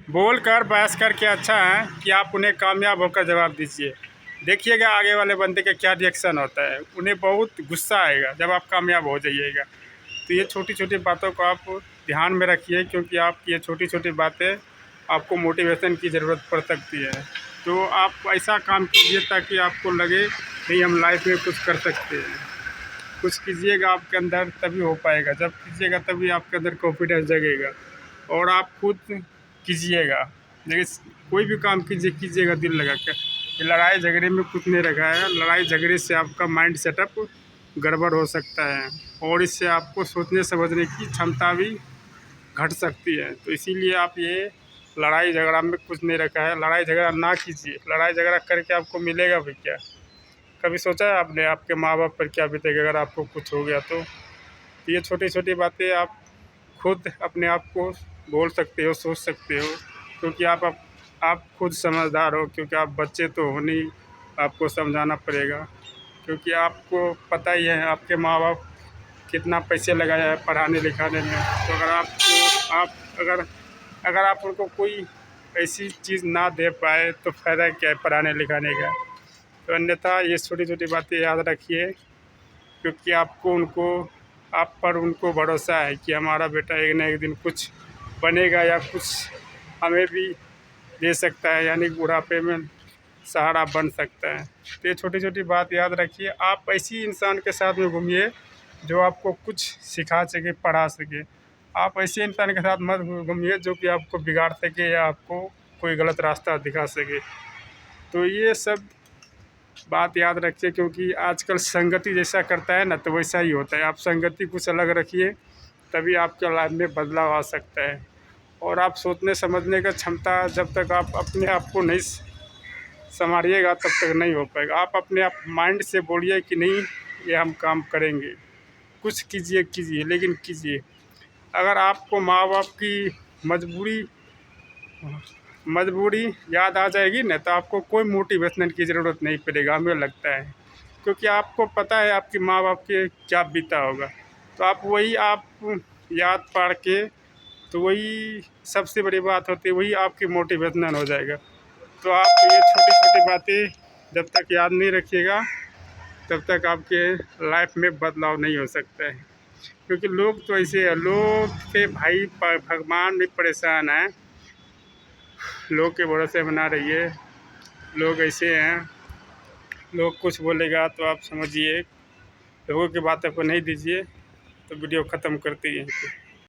बोल कर बहस करके अच्छा है कि आप उन्हें कामयाब होकर जवाब दीजिए। देखिएगा आगे वाले बंदे का क्या रिएक्शन होता है। उन्हें बहुत गुस्सा आएगा जब आप कामयाब हो जाइएगा। तो ये छोटी छोटी बातों को आप ध्यान में रखिए, क्योंकि आपकी ये छोटी छोटी बातें आपको मोटिवेशन की ज़रूरत पड़ सकती है। तो आप ऐसा काम कीजिए ताकि आपको लगे नहीं हम लाइफ में कुछ कर सकते हैं। कुछ कीजिएगा आपके अंदर तभी हो पाएगा। जब कीजिएगा तभी आपके अंदर कॉन्फिडेंस जगेगा और आप खुद कीजिएगा। लेकिन कोई भी काम कीजिएगा दिल लगा कर। ये लड़ाई झगड़े में कुछ नहीं रखा है। लड़ाई झगड़े से आपका माइंड सेटअप गड़बड़ हो सकता है और इससे आपको सोचने समझने की क्षमता भी घट सकती है। तो इसीलिए आप ये लड़ाई झगड़ा में कुछ नहीं रखा है। लड़ाई झगड़ा ना कीजिए। लड़ाई झगड़ा करके आपको मिलेगा भी क्या? कभी सोचा है आपने आपके माँ बाप पर क्या बीतेगा अगर आपको कुछ हो गया तो? ये छोटी छोटी बातें आप खुद अपने आप को बोल सकते हो, सोच सकते हो, क्योंकि आप खुद समझदार हो। क्योंकि आप बच्चे तो हो नहीं, आपको समझाना पड़ेगा। क्योंकि आपको पता ही है आपके माँ बाप कितना पैसे लगाया है पढ़ाने लिखाने में। तो आप अगर अगर आप उनको कोई ऐसी चीज़ ना दे पाए तो फ़ायदा क्या है पढ़ाने लिखाने का? तो अन्यथा ये छोटी छोटी बातें याद रखिए, क्योंकि आप पर उनको भरोसा है कि हमारा बेटा एक ना एक दिन कुछ बनेगा या कुछ हमें भी दे सकता है, यानी बुढ़ापे में सहारा बन सकता है। तो ये छोटी छोटी बात याद रखिए। आप ऐसी इंसान के साथ में घूमिए जो आपको कुछ सिखा सके, पढ़ा सके। आप ऐसे इंसान के साथ मत घूमिए जो कि आपको बिगाड़ सके या आपको कोई गलत रास्ता दिखा सके। तो ये सब बात याद रखिए, क्योंकि आजकल संगति जैसा करता है ना तो वैसा ही होता है। आप संगति कुछ अलग रखिए, तभी आपके लाइफ में बदलाव आ सकता है। और आप सोचने समझने का क्षमता जब तक आप अपने आप को नहीं संभालिएगा तब तक नहीं हो पाएगा। आप अपने आप माइंड से बोलिए कि नहीं ये हम काम करेंगे। कुछ कीजिए लेकिन कीजिए। अगर आपको माँ बाप की मजबूरी मजबूरी याद आ जाएगी ना तो आपको कोई मोटिवेशन की ज़रूरत नहीं पड़ेगा, हमें लगता है। क्योंकि आपको पता है आपके माँ बाप के क्या बीता होगा। तो आप याद पढ़ के तो वही सबसे बड़ी बात होती है, वही आपकी मोटिवेशनल हो जाएगा। तो आप ये छोटी छोटी बातें जब तक याद नहीं रखिएगा तब तक आपके लाइफ में बदलाव नहीं हो सकता है। क्योंकि लोग तो ऐसे हैं, लोग से भाई भगवान भी परेशान है। लोग के भरोसे बना रहिए। लोग ऐसे हैं, लोग कुछ बोलेगा तो आप समझिए, लोगों की बातों को नहीं दीजिए। तो वीडियो ख़त्म करते हैं यहीं पे।